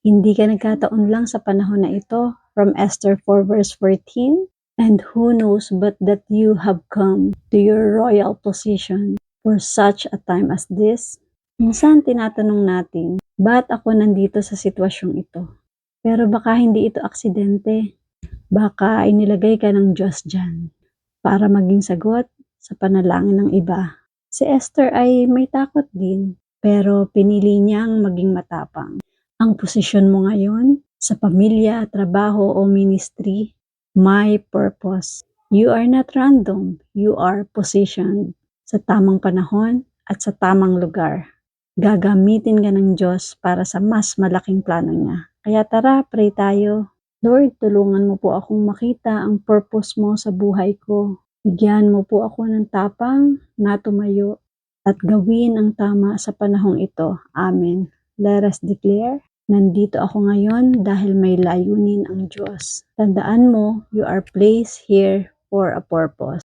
Hindi ka nagkataon lang sa panahon na ito. From Esther 4 verse 14. And who knows but that you have come to your royal position for such a time as this? Minsan tinatanong natin, ba't ako nandito sa sitwasyong ito? Pero baka hindi ito aksidente. Baka inilagay ka ng Diyos dyan para maging sagot sa panalangin ng iba. Si Esther ay may takot din, pero pinili niyang maging matapang. Ang posisyon mo ngayon, sa pamilya, trabaho o ministry, may purpose. You are not random, you are positioned sa tamang panahon at sa tamang lugar. Gagamitin ka ng Diyos para sa mas malaking plano niya. Kaya tara, pray tayo. Lord, tulungan mo po akong makita ang purpose mo sa buhay ko. Bigyan mo po ako ng tapang na tumayo at gawin ang tama sa panahong ito. Amen. Let us declare, nandito ako ngayon dahil may layunin ang Diyos. Tandaan mo, you are placed here for a purpose.